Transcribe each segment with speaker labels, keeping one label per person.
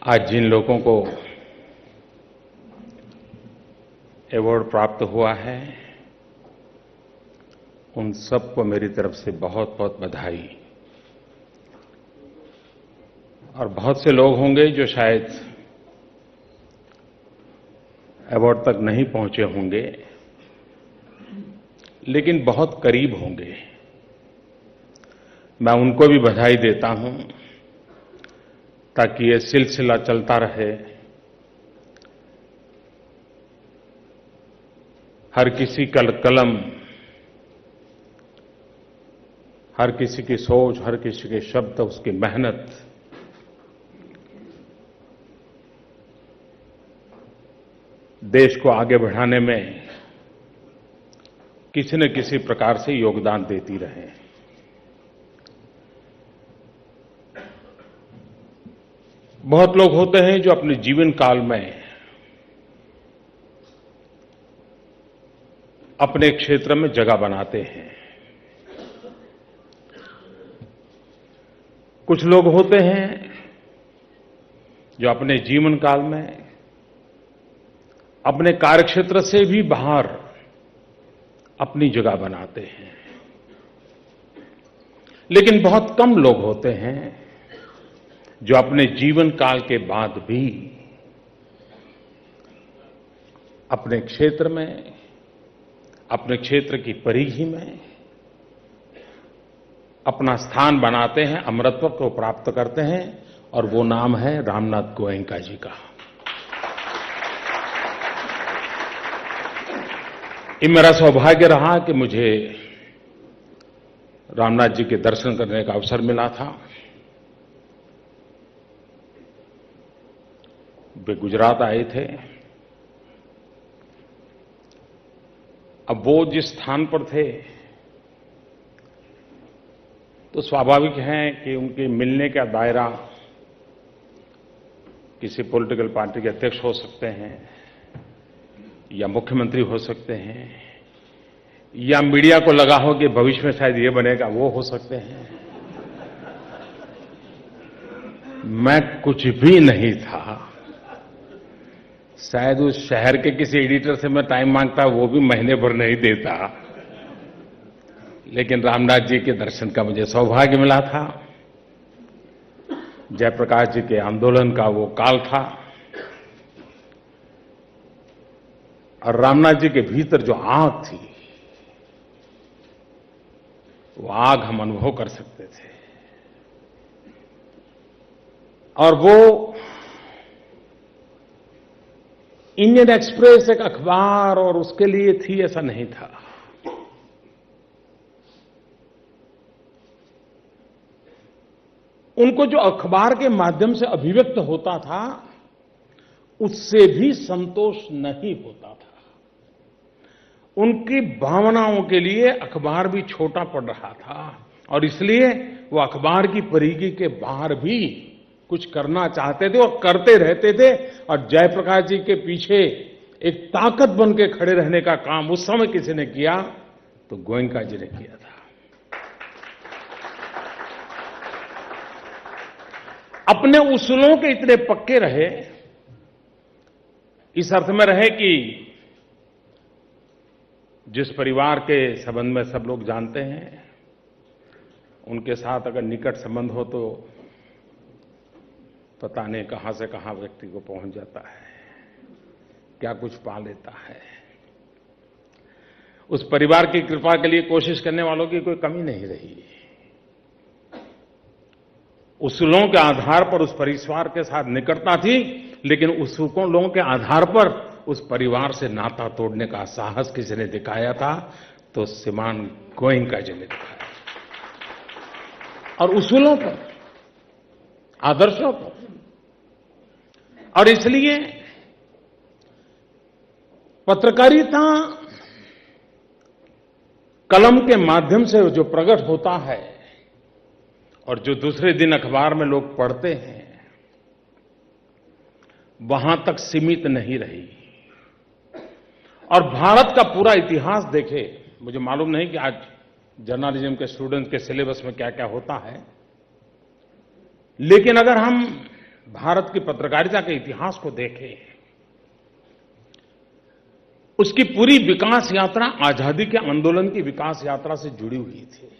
Speaker 1: आज जिन लोगों को अवार्ड प्राप्त हुआ है, उन सबको मेरी तरफ से बहुत बहुत बधाई। और बहुत से लोग होंगे जो शायद अवार्ड तक नहीं पहुंचे होंगे, लेकिन बहुत करीब होंगे। मैं उनको भी बधाई देता हूं, ताकि ये सिलसिला चलता रहे। हर किसी का कलम, हर किसी की सोच, हर किसी के शब्द, उसकी मेहनत देश को आगे बढ़ाने में किसी न किसी प्रकार से योगदान देती रहे। बहुत लोग होते हैं जो अपने जीवन काल में अपने क्षेत्र में जगह बनाते हैं। कुछ लोग होते हैं जो अपने जीवन काल में अपने कार्यक्षेत्र से भी बाहर अपनी जगह बनाते हैं। लेकिन बहुत कम लोग होते हैं जो अपने जीवन काल के बाद भी अपने क्षेत्र में, अपने क्षेत्र की परिधि में अपना स्थान बनाते हैं, अमरत्व को प्राप्त करते हैं, और वो नाम है रामनाथ गोयनका जी का। ये मेरा सौभाग्य रहा कि मुझे रामनाथ जी के दर्शन करने का अवसर मिला था। वे गुजरात आए थे। अब वो जिस स्थान पर थे, तो स्वाभाविक है कि उनके मिलने का दायरा किसी पॉलिटिकल पार्टी के अध्यक्ष हो सकते हैं, या मुख्यमंत्री हो सकते हैं, या मीडिया को लगा हो कि भविष्य में शायद ये बनेगा, वो हो सकते हैं। मैं कुछ भी नहीं था। शायद उस शहर के किसी एडिटर से मैं टाइम मांगता, वो भी महीने भर नहीं देता। लेकिन रामनाथ जी के दर्शन का मुझे सौभाग्य मिला था। जयप्रकाश जी के आंदोलन का वो काल था, और रामनाथ जी के भीतर जो आग थी, वो आग हम अनुभव कर सकते थे। और वो इंडियन एक्सप्रेस एक अखबार और उसके लिए थी, ऐसा नहीं था। उनको जो अखबार के माध्यम से अभिव्यक्त होता था, उससे भी संतोष नहीं होता था। उनकी भावनाओं के लिए अखबार भी छोटा पड़ रहा था, और इसलिए वो अखबार की परिधि के बाहर भी कुछ करना चाहते थे और करते रहते थे। और जयप्रकाश जी के पीछे एक ताकत बन के खड़े रहने का काम उस समय किसी ने किया, तो गोयनका जी ने किया था। अपने उसूलों के इतने पक्के रहे, इस अर्थ में रहे कि जिस परिवार के संबंध में सब लोग जानते हैं, उनके साथ अगर निकट संबंध हो तो पता नहीं कहां से कहां व्यक्ति को पहुंच जाता है, क्या कुछ पा लेता है। उस परिवार की कृपा के लिए कोशिश करने वालों की कोई कमी नहीं रही। उसूलों के आधार पर उस परिवार के साथ निकटता थी, लेकिन उसूलों के आधार पर उस परिवार से नाता तोड़ने का साहस किसी ने दिखाया था, तो श्रीमान गोयनका जी ने दिखाया। और उसूलों पर, आदर्शों पर। और इसलिए पत्रकारिता कलम के माध्यम से जो प्रकट होता है और जो दूसरे दिन अखबार में लोग पढ़ते हैं, वहां तक सीमित नहीं रही। और भारत का पूरा इतिहास देखे, मुझे मालूम नहीं कि आज जर्नलिज्म के स्टूडेंट्स के सिलेबस में क्या क्या होता है, लेकिन अगर हम भारत की पत्रकारिता के इतिहास को देखें, उसकी पूरी विकास यात्रा आजादी के आंदोलन की विकास यात्रा से जुड़ी हुई थी।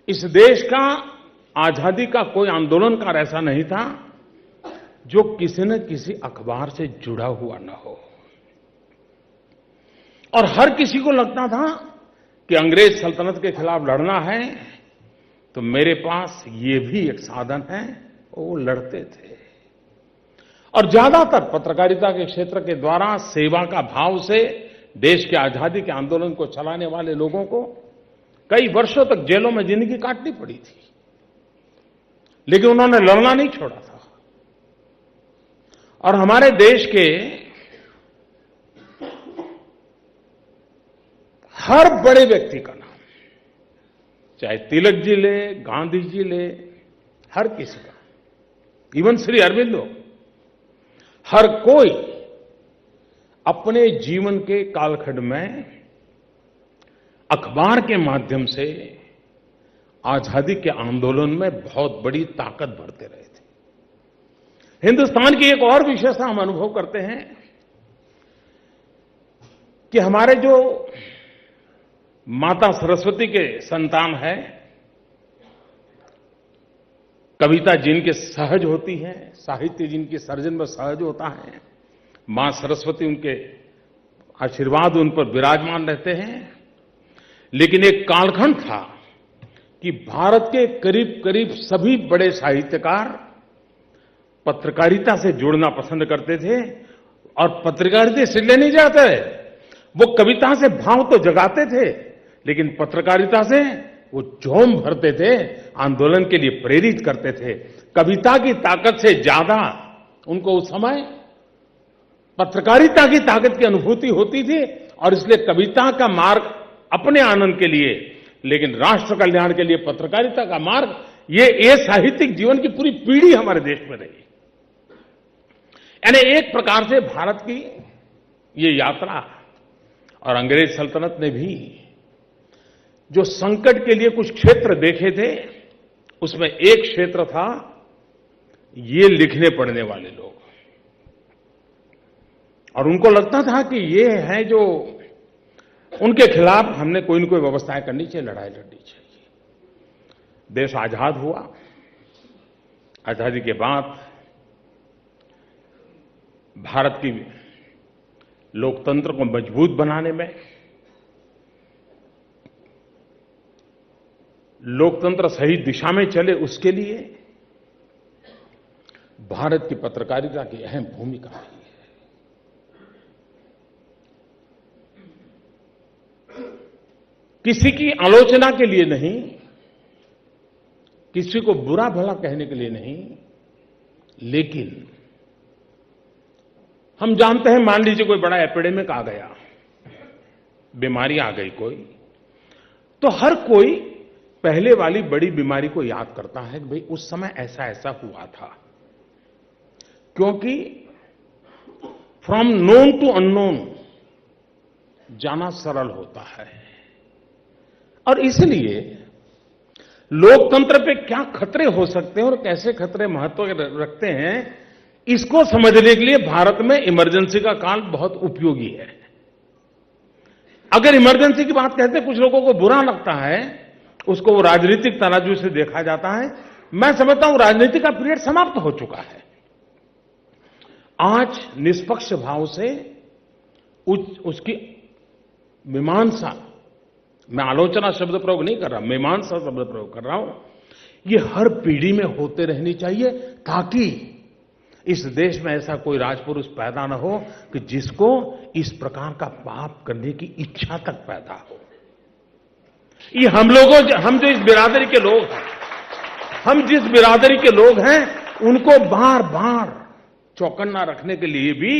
Speaker 1: इस देश का आजादी का कोई आंदोलनकार ऐसा नहीं था जो किसी न किसी अखबार से जुड़ा हुआ न हो, और हर किसी को लगता था कि अंग्रेज सल्तनत के खिलाफ लड़ना है तो मेरे पास ये भी एक साधन है, वो लड़ते थे। और ज्यादातर पत्रकारिता के क्षेत्र के द्वारा सेवा का भाव से देश के आजादी के आंदोलन को चलाने वाले लोगों को कई वर्षों तक जेलों में जिंदगी काटनी पड़ी थी, लेकिन उन्होंने लड़ना नहीं छोड़ा था। और हमारे देश के हर बड़े व्यक्ति का नाम, चाहे तिलक जी ले, गांधी जी ले, हर किसी का, इवन श्री अरविंदो, हर कोई अपने जीवन के कालखंड में अखबार के माध्यम से आजादी के आंदोलन में बहुत बड़ी ताकत भरते रहे थे। हिंदुस्तान की एक और विशेषता हम अनुभव करते हैं कि हमारे जो माता सरस्वती के संतान है, कविता जिनके सहज होती है, साहित्य जिनकी सर्जन में सहज होता है, मां सरस्वती उनके आशीर्वाद उन पर विराजमान रहते हैं। लेकिन एक कालखंड था कि भारत के करीब करीब सभी बड़े साहित्यकार पत्रकारिता से जुड़ना पसंद करते थे, और पत्रकारिता से इसलिए नहीं जाते, वो कविता से भाव तो जगाते थे, लेकिन पत्रकारिता से वो जोम भरते थे, आंदोलन के लिए प्रेरित करते थे। कविता की ताकत से ज्यादा उनको उस समय पत्रकारिता की ताकत की अनुभूति होती थी, और इसलिए कविता का मार्ग अपने आनंद के लिए, लेकिन राष्ट्र कल्याण के लिए पत्रकारिता का मार्ग, ये साहित्यिक जीवन की पूरी पीढ़ी हमारे देश में रही। यानी एक प्रकार से भारत की ये यात्रा, और अंग्रेज सल्तनत ने भी जो संकट के लिए कुछ क्षेत्र देखे थे, उसमें एक क्षेत्र था ये लिखने पढ़ने वाले लोग, और उनको लगता था कि ये है जो उनके खिलाफ हमने कोई न कोई व्यवस्थाएं करनी चाहिए, लड़ाई लड़नी चाहिए। देश आजाद हुआ, आजादी के बाद भारत की लोकतंत्र को मजबूत बनाने में, लोकतंत्र सही दिशा में चले, उसके लिए भारत की पत्रकारिता की अहम भूमिका रही है। किसी की आलोचना के लिए नहीं, किसी को बुरा भला कहने के लिए नहीं, लेकिन हम जानते हैं, मान लीजिए कोई बड़ा एपिडेमिक आ गया, बीमारी आ गई कोई, तो हर कोई पहले वाली बड़ी बीमारी को याद करता है कि भाई उस समय ऐसा ऐसा हुआ था, क्योंकि फ्रॉम नोन टू अननोन जाना सरल होता है। और इसलिए लोकतंत्र पे क्या खतरे हो सकते हैं और कैसे खतरे महत्व रखते हैं, इसको समझने के लिए भारत में इमरजेंसी का काल बहुत उपयोगी है। अगर इमरजेंसी की बात कहते हैं, कुछ लोगों को बुरा लगता है, उसको वो राजनीतिक तराजू से देखा जाता है। मैं समझता हूं राजनीति का पीरियड समाप्त हो चुका है। आज निष्पक्ष भाव से उसकी मीमांसा, मैं आलोचना शब्द प्रयोग नहीं कर रहा, मीमांसा शब्द प्रयोग कर रहा हूं, ये हर पीढ़ी में होते रहनी चाहिए, ताकि इस देश में ऐसा कोई राजपुरुष पैदा न हो कि जिसको इस प्रकार का पाप करने की इच्छा तक पैदा हो। ये हम जो इस बिरादरी के लोग हैं, हम जिस बिरादरी के लोग हैं, उनको बार बार चौकन्ना रखने के लिए भी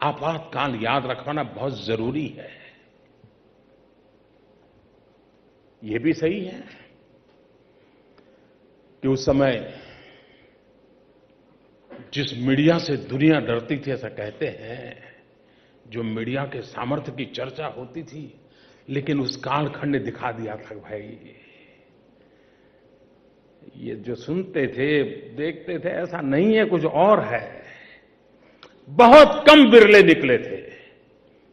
Speaker 1: आपातकाल याद रखवाना बहुत जरूरी है। ये भी सही है कि उस समय जिस मीडिया से दुनिया डरती थी, ऐसा कहते हैं, जो मीडिया के सामर्थ्य की चर्चा होती थी, लेकिन उस कालखंड ने दिखा दिया था भाई ये जो सुनते थे, देखते थे, ऐसा नहीं है, कुछ और है। बहुत कम बिरले निकले थे,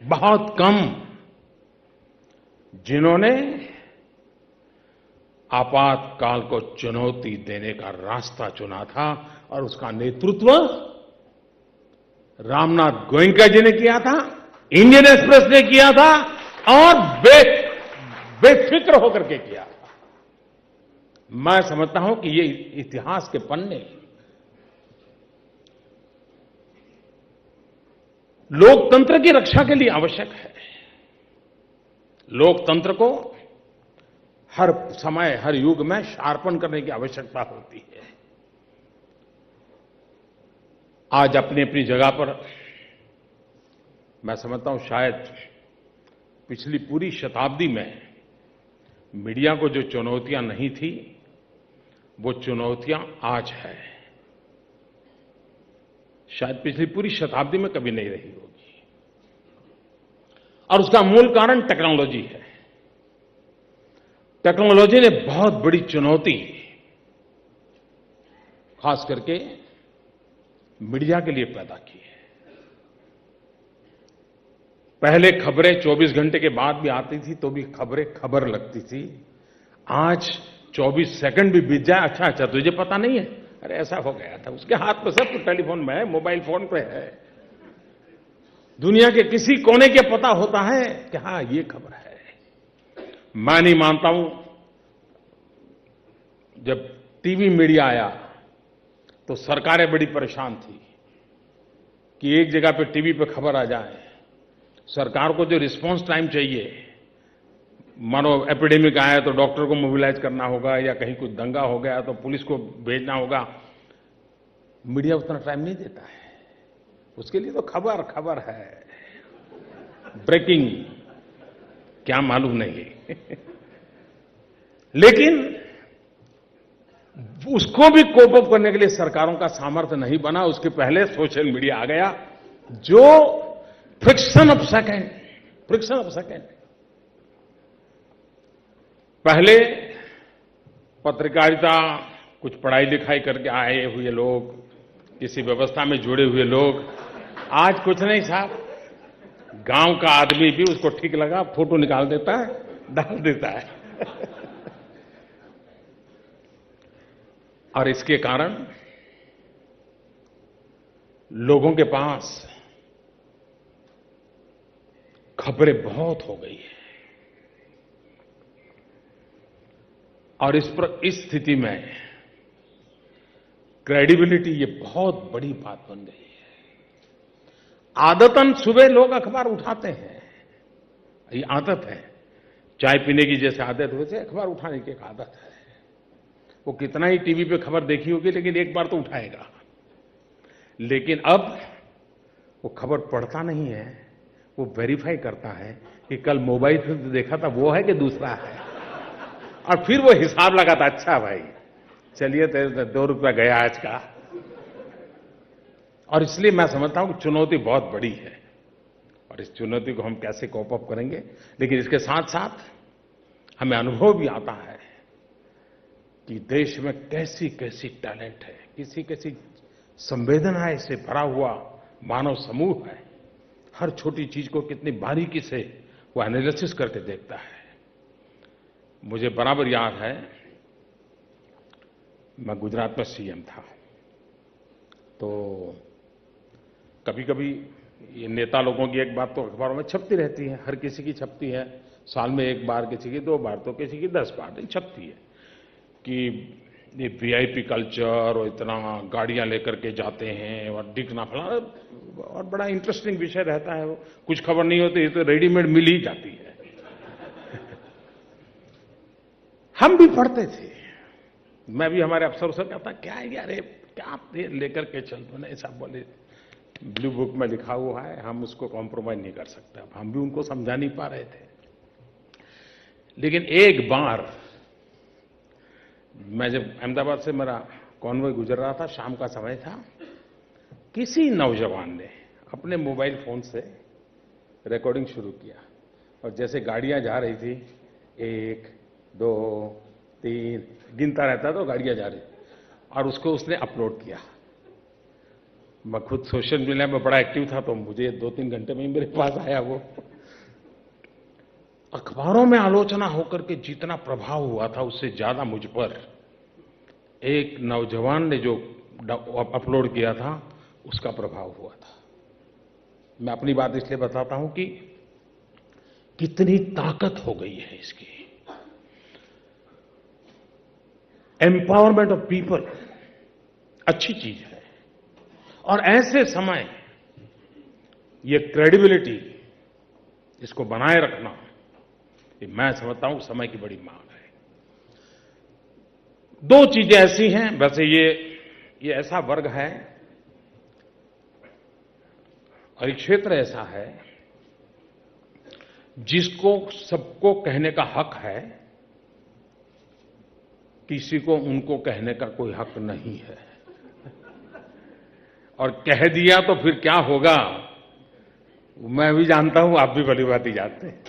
Speaker 1: बहुत कम, जिन्होंने आपातकाल को चुनौती देने का रास्ता चुना था, और उसका नेतृत्व रामनाथ गोयनका जी ने किया था, इंडियन एक्सप्रेस ने किया था, और बेफिक्र होकर के किया था। मैं समझता हूं कि ये इतिहास के पन्ने लोकतंत्र की रक्षा के लिए आवश्यक है। लोकतंत्र को हर समय, हर युग में शार्पन करने की आवश्यकता होती है। आज अपनी अपनी जगह पर मैं समझता हूं शायद पिछली पूरी शताब्दी में मीडिया को जो चुनौतियां नहीं थी, वो चुनौतियां आज है। शायद पिछली पूरी शताब्दी में कभी नहीं रही होगी, और उसका मूल कारण टेक्नोलॉजी है। टेक्नोलॉजी ने बहुत बड़ी चुनौती खास करके मीडिया के लिए पैदा की है। पहले खबरें 24 घंटे के बाद भी आती थी तो भी खबरें खबर लगती थी। आज 24 सेकंड भी बीत जाए, अच्छा तुझे पता नहीं है, अरे ऐसा हो गया था, उसके हाथ में सब टेलीफोन में है, मोबाइल फोन पे है, दुनिया के किसी कोने के पता होता है कि हां ये खबर है। मैं नहीं मानता हूं, जब टीवी मीडिया आया तो सरकारें बड़ी परेशान थी कि एक जगह पे टीवी पे खबर आ जाए। सरकार को जो रिस्पांस टाइम चाहिए, मानो एपिडेमिक आया तो डॉक्टर को मोबिलाइज करना होगा, या कहीं कुछ दंगा हो गया तो पुलिस को भेजना होगा, मीडिया उतना टाइम नहीं देता है। उसके लिए तो खबर खबर है, ब्रेकिंग क्या मालूम नहीं। लेकिन उसको भी कोप अप करने के लिए सरकारों का सामर्थ्य नहीं बना। उसके पहले सोशल मीडिया आ गया, जो फ्रिक्शन ऑफ सेकेंड। पहले पत्रकारिता, कुछ पढ़ाई लिखाई करके आए हुए लोग, किसी व्यवस्था में जुड़े हुए लोग, आज कुछ नहीं साहब, गांव का आदमी भी उसको ठीक लगा फोटो निकाल देता है, डाल देता है। और इसके कारण लोगों के पास खबरें बहुत हो गई है, और इस स्थिति में क्रेडिबिलिटी ये बहुत बड़ी बात बन गई है। आदतन सुबह लोग अखबार उठाते हैं, ये आदत है, चाय पीने की जैसे आदत वैसे अखबार उठाने की एक आदत है। वो कितना ही टीवी पे खबर देखी होगी, लेकिन एक बार तो उठाएगा। लेकिन अब वो खबर पढ़ता नहीं है, वो वेरीफाई करता है कि कल मोबाइल पे देखा था वो है कि दूसरा है, और फिर वो हिसाब लगाता, अच्छा भाई चलिए तेरे 2 रुपया गया आज का। और इसलिए मैं समझता हूं कि चुनौती बहुत बड़ी है, और इस चुनौती को हम कैसे कोप अप करेंगे। लेकिन इसके साथ साथ हमें अनुभव भी आता है कि देश में कैसी कैसी टैलेंट है, कैसी संवेदनाएं से भरा हुआ मानव समूह है। हर छोटी चीज को कितनी बारीकी से वो एनालिसिस करके देखता है। मुझे बराबर याद है, मैं गुजरात में सीएम था, तो कभी कभी ये नेता लोगों की एक बात तो अखबारों में छपती रहती है, हर किसी की छपती है, साल में 1 बार, किसी की 2 बार, तो किसी की 10 बार छपती है कि ये वीआईपी कल्चर, और इतना गाड़ियां लेकर के जाते हैं और दिखना फलाना, और बड़ा इंटरेस्टिंग विषय रहता है। वो कुछ खबर नहीं होती तो रेडीमेड मिल ही जाती है। हम भी पढ़ते थे, मैं भी हमारे अफसरों से कहता, क्या है यार, क्या लेकर के चल, मैंने ऐसा बोले, ब्लू बुक में लिखा हुआ है, हम उसको कॉम्प्रोमाइज नहीं कर सकते। हम भी उनको समझा नहीं पा रहे थे। लेकिन एक बार मैं जब अहमदाबाद से मेरा कॉन्वॉय गुजर रहा था, शाम का समय था, किसी नौजवान ने अपने मोबाइल फोन से रिकॉर्डिंग शुरू किया, और जैसे गाड़ियां जा रही थी, 1, 2, 3 गिनता रहता तो गाड़ियां जा रही, और उसको उसने अपलोड किया। मैं खुद सोशल मीडिया में बड़ा एक्टिव था, तो मुझे 2-3 घंटे में ही मेरे पास आया वो। अखबारों में आलोचना होकर के जितना प्रभाव हुआ था, उससे ज्यादा मुझ पर एक नौजवान ने जो अपलोड किया था उसका प्रभाव हुआ था। मैं अपनी बात इसलिए बताता हूं कि कितनी ताकत हो गई है इसकी। एम्पावरमेंट ऑफ पीपल अच्छी चीज है, और ऐसे समय ये क्रेडिबिलिटी, इसको बनाए रखना, ये मैं समझता हूं समय की बड़ी मांग है। 2 चीजें ऐसी हैं, वैसे ये ऐसा वर्ग है और एक क्षेत्र ऐसा है जिसको सबको कहने का हक है, किसी को उनको कहने का कोई हक नहीं है, और कह दिया तो फिर क्या होगा मैं भी जानता हूं, आप भी भली बात ही जानते हैं।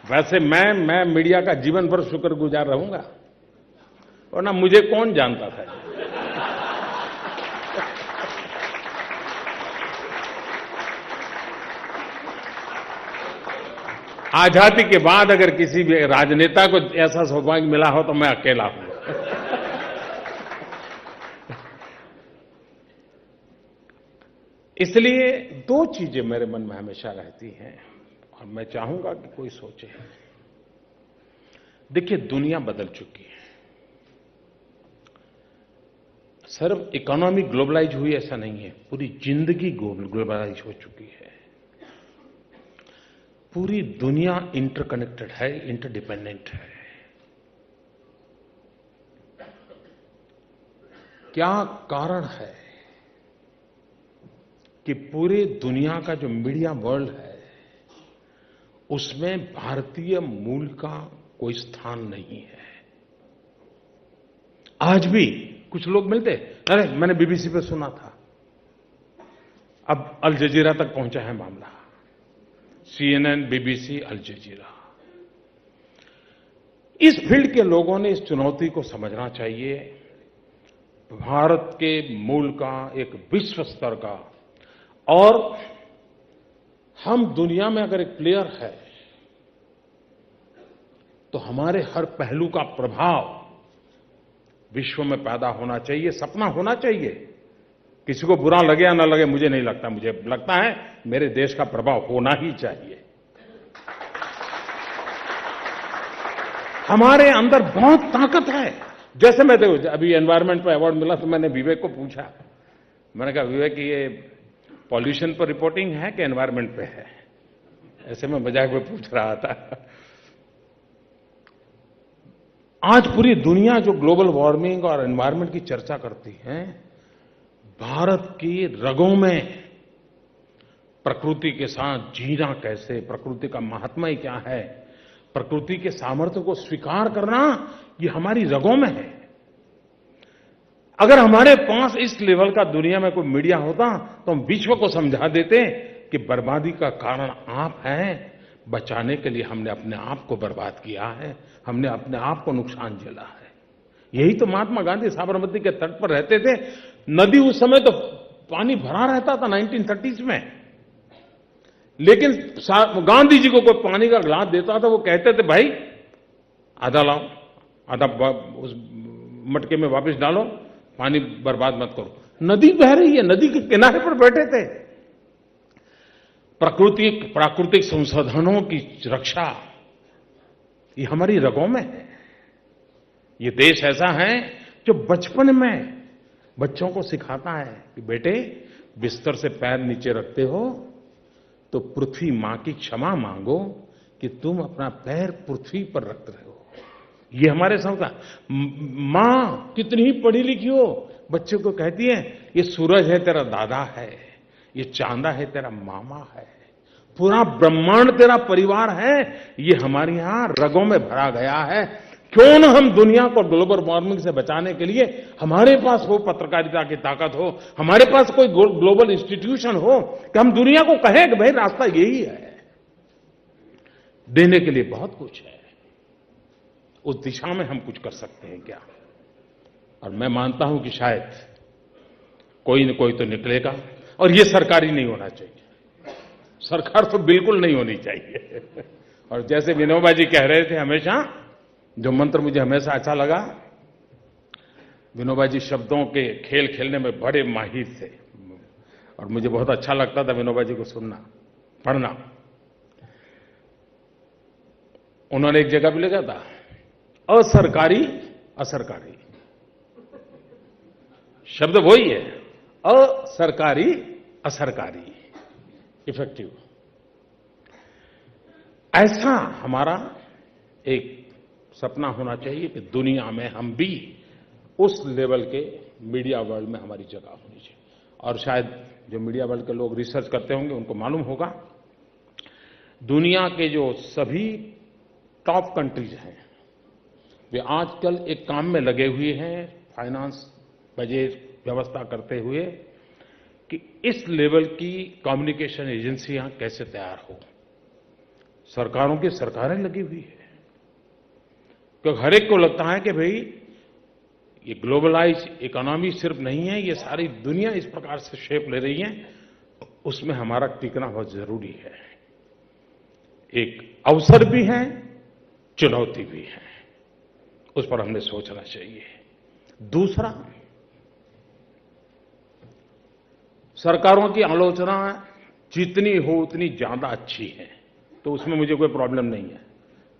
Speaker 1: वैसे मैं मीडिया का जीवन भर शुक्रगुजार रहूंगा, वरना मुझे कौन जानता था। आजादी के बाद अगर किसी भी राजनेता को ऐसा सौभाग्य मिला हो तो मैं अकेला हूं। इसलिए 2 चीजें मेरे मन में हमेशा रहती हैं, और मैं चाहूंगा कि कोई सोचे। देखिए, दुनिया बदल चुकी है। सिर्फ इकोनॉमी ग्लोबलाइज हुई ऐसा नहीं है, पूरी जिंदगी ग्लोबलाइज हो चुकी है। पूरी दुनिया इंटरकनेक्टेड है, इंटरडिपेंडेंट है। क्या कारण है कि पूरी दुनिया का जो मीडिया वर्ल्ड है उसमें भारतीय मूल का कोई स्थान नहीं है। आज भी कुछ लोग मिलते, अरे मैंने बीबीसी पे सुना था, अब अल जजीरा तक पहुंचा है मामला। CNN, बीबीसी, अल जजीरा। इस फील्ड के लोगों ने इस चुनौती को समझना चाहिए। भारत के मूल का एक विश्व स्तर का, और हम दुनिया में अगर एक प्लेयर है तो हमारे हर पहलू का प्रभाव विश्व में पैदा होना चाहिए, सपना होना चाहिए। किसी को बुरा लगे या ना लगे मुझे नहीं लगता, मुझे लगता है मेरे देश का प्रभाव होना ही चाहिए। हमारे अंदर बहुत ताकत है। जैसे मैं देखो, अभी एनवायरनमेंट पे अवार्ड मिला तो मैंने विवेक को पूछा, मैंने कहा विवेक ये पॉल्यूशन पर रिपोर्टिंग है कि एनवायरनमेंट पे है? ऐसे में मजाक में पूछ रहा था। आज पूरी दुनिया जो ग्लोबल वार्मिंग और एनवायरनमेंट की चर्चा करती है, भारत की रगों में प्रकृति के साथ जीना कैसे, प्रकृति का महात्मा ही क्या है, प्रकृति के सामर्थ्य को स्वीकार करना, ये हमारी रगों में है। अगर हमारे पास इस लेवल का दुनिया में कोई मीडिया होता तो हम विश्व को समझा देते कि बर्बादी का कारण आप हैं, बचाने के लिए हमने अपने आप को बर्बाद किया है, हमने अपने आप को नुकसान झेला है। यही तो महात्मा गांधी साबरमती के तट पर रहते थे। नदी उस समय तो पानी भरा रहता था 1930s में, लेकिन गांधी जी को कोई पानी का गिलास देता था, वो कहते थे भाई आधा लाओ, आधा उस मटके में वापस डालो, पानी बर्बाद मत करो। नदी बह रही है, नदी के किनारे पर बैठे थे। प्राकृतिक संसाधनों की रक्षा ये हमारी रगों में है। ये देश ऐसा है जो बचपन में बच्चों को सिखाता है कि बेटे बिस्तर से पैर नीचे रखते हो तो पृथ्वी मां की क्षमा मांगो कि तुम अपना पैर पृथ्वी पर रख रहे हो। ये हमारे संस्कार। मां कितनी ही पढ़ी लिखी हो, बच्चे को कहती है ये सूरज है तेरा दादा है, ये चांदा है तेरा मामा है, पूरा ब्रह्मांड तेरा परिवार है। ये हमारे यहां रगों में भरा गया है। क्यों न हम दुनिया को ग्लोबल वार्मिंग से बचाने के लिए हमारे पास हो पत्रकारिता की ताकत हो, हमारे पास कोई ग्लोबल इंस्टीट्यूशन हो कि हम दुनिया को कहें कि भाई रास्ता यही है। देने के लिए बहुत कुछ है। उस दिशा में हम कुछ कर सकते हैं क्या? और मैं मानता हूं कि शायद कोई न कोई तो निकलेगा, और ये सरकारी नहीं होना चाहिए। सरकार तो बिल्कुल नहीं होनी चाहिए। और जैसे विनोबा जी कह रहे थे हमेशा, जो मंत्र मुझे हमेशा अच्छा लगा, विनोबा जी शब्दों के खेल खेलने में बड़े माहिर थे, और मुझे बहुत अच्छा लगता था विनोबा जी को सुनना, पढ़ना। उन्होंने एक जगह भी लिखा था, असरकारी असरकारी, शब्द वही है, असरकारी असरकारी, इफेक्टिव। ऐसा हमारा एक सपना होना चाहिए कि दुनिया में हम भी उस लेवल के मीडिया वर्ल्ड में हमारी जगह होनी चाहिए। और शायद जो मीडिया वर्ल्ड के लोग रिसर्च करते होंगे उनको मालूम होगा, दुनिया के जो सभी टॉप कंट्रीज हैं वे आजकल एक काम में लगे हुए हैं, फाइनेंस बजट व्यवस्था करते हुए, कि इस लेवल की कम्युनिकेशन एजेंसियां कैसे तैयार हो। सरकारों की सरकारें लगी हुई है, क्योंकि हर एक को लगता है कि भाई ये ग्लोबलाइज इकोनॉमी सिर्फ नहीं है, ये सारी दुनिया इस प्रकार से शेप ले रही है, उसमें हमारा टिकना बहुत जरूरी है। एक अवसर भी है, चुनौती भी है, उस पर हमने सोचना चाहिए। दूसरा, सरकारों की आलोचना जितनी हो उतनी ज्यादा अच्छी है, तो उसमें मुझे कोई प्रॉब्लम नहीं है,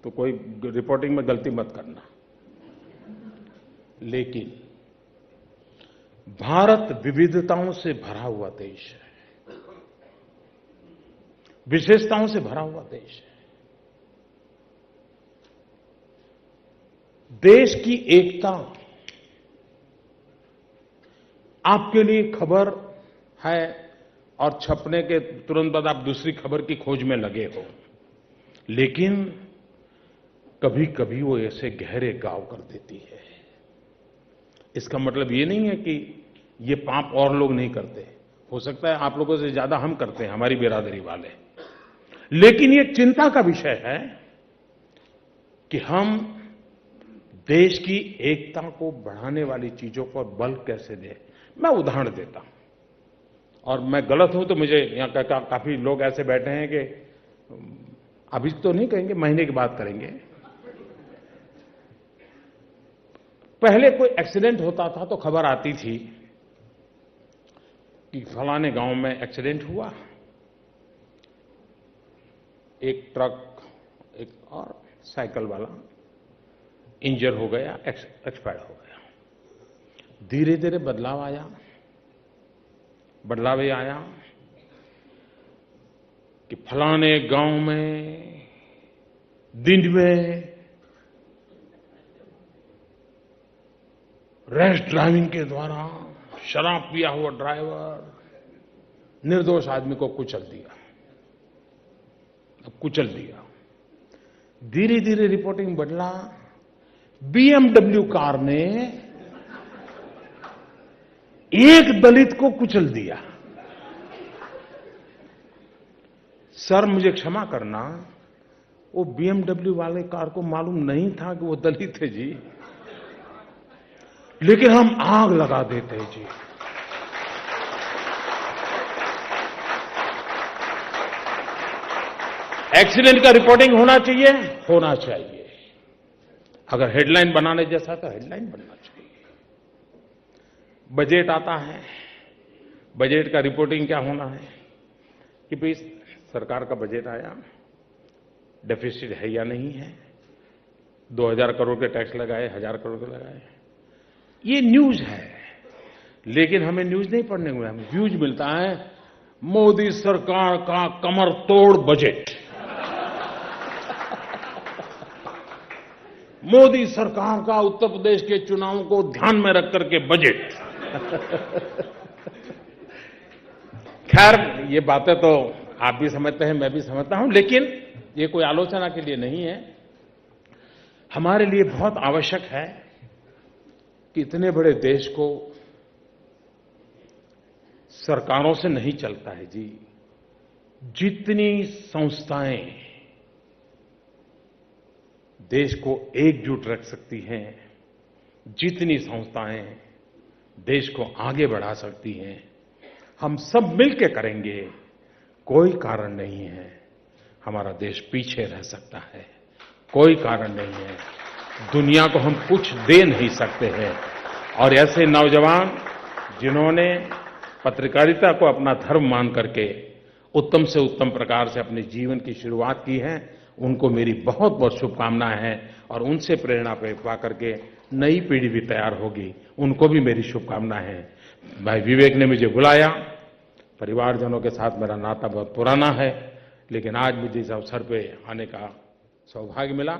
Speaker 1: तो कोई रिपोर्टिंग में गलती मत करना। लेकिन भारत विविधताओं से भरा हुआ देश है, विशेषताओं से भरा हुआ देश है। देश की एकता आपके लिए खबर है, और छपने के तुरंत बाद आप दूसरी खबर की खोज में लगे हो, लेकिन कभी कभी वो ऐसे गहरे घाव कर देती है। इसका मतलब ये नहीं है कि ये पाप और लोग नहीं करते, हो सकता है आप लोगों से ज्यादा हम करते हैं, हमारी बिरादरी वाले, लेकिन ये चिंता का विषय है कि हम देश की एकता को बढ़ाने वाली चीजों पर बल कैसे दें। मैं उदाहरण देता हूं, और मैं गलत हूं तो मुझे यहां काफी लोग ऐसे बैठे हैं कि अभी तो नहीं कहेंगे, महीने की बात करेंगे। पहले कोई एक्सीडेंट होता था तो खबर आती थी कि फलाने गांव में एक्सीडेंट हुआ, एक ट्रक एक और साइकिल वाला इंजर हो गया, एक्सपायर हो गया। धीरे धीरे बदलाव ये आया कि फलाने गांव में दिन में रैश ड्राइविंग के द्वारा शराब पिया हुआ ड्राइवर निर्दोष आदमी को कुचल दिया। धीरे धीरे रिपोर्टिंग बदला, बीएमडब्ल्यू कार ने एक दलित को कुचल दिया। सर मुझे क्षमा करना, वो बीएमडब्ल्यू वाले कार को मालूम नहीं था कि वो दलित है जी, लेकिन हम आग लगा देते हैं जी। एक्सीडेंट का रिपोर्टिंग होना चाहिए। अगर हेडलाइन बनाने जैसा तो हेडलाइन बनना चाहिए। बजट आता है, बजट का रिपोर्टिंग क्या होना है कि भाई सरकार का बजट आया, डेफिसिट है या नहीं है, 2000 करोड़ के टैक्स लगाए, 1000 करोड़ के लगाए, ये न्यूज है। लेकिन हमें न्यूज नहीं पढ़ने हुए, हमें व्यूज मिलता है, मोदी सरकार का कमर तोड़ बजट, मोदी सरकार का उत्तर प्रदेश के चुनावों को ध्यान में रख करके बजट। खैर ये बातें तो आप भी समझते हैं, मैं भी समझता हूं, लेकिन ये कोई आलोचना के लिए नहीं है। हमारे लिए बहुत आवश्यक है कि इतने बड़े देश को सरकारों से नहीं चलता है जी। जितनी संस्थाएं देश को एकजुट रख सकती हैं, जितनी संस्थाएं देश को आगे बढ़ा सकती हैं, हम सब मिलके करेंगे, कोई कारण नहीं है हमारा देश पीछे रह सकता है, कोई कारण नहीं है, दुनिया को हम कुछ दे नहीं सकते हैं। और ऐसे नौजवान जिन्होंने पत्रकारिता को अपना धर्म मान करके उत्तम से उत्तम प्रकार से अपने जीवन की शुरुआत की है, उनको मेरी बहुत बहुत शुभकामनाएं हैं और उनसे प्रेरणा पा करके नई पीढ़ी भी तैयार होगी, उनको भी मेरी शुभकामनाएं हैं। भाई विवेक ने मुझे बुलाया, परिवारजनों के साथ मेरा नाता बहुत पुराना है, लेकिन आज मुझे इस अवसर पे आने का सौभाग्य मिला।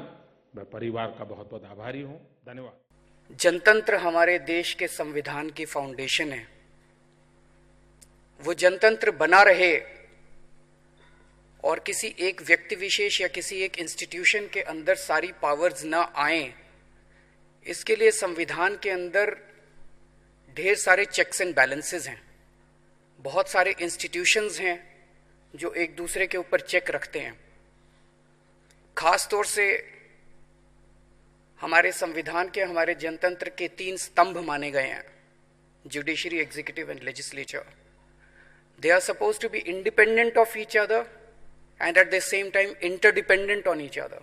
Speaker 1: मैं परिवार का बहुत बहुत आभारी हूं। धन्यवाद।
Speaker 2: जनतंत्र हमारे देश के संविधान की फाउंडेशन है। वो जनतंत्र बना रहे और किसी एक व्यक्ति विशेष या किसी एक इंस्टीट्यूशन के अंदर सारी पावर्स ना आए, इसके लिए संविधान के अंदर ढेर सारे चेक्स एंड बैलेंसेस हैं। बहुत सारे इंस्टीट्यूशंस हैं जो एक दूसरे के ऊपर चेक रखते हैं। खास तौर से हमारे संविधान के, हमारे जनतंत्र के 3 स्तंभ माने गए हैं: judiciary, executive and legislature. They are supposed to be independent of each other and at the same time interdependent on each other.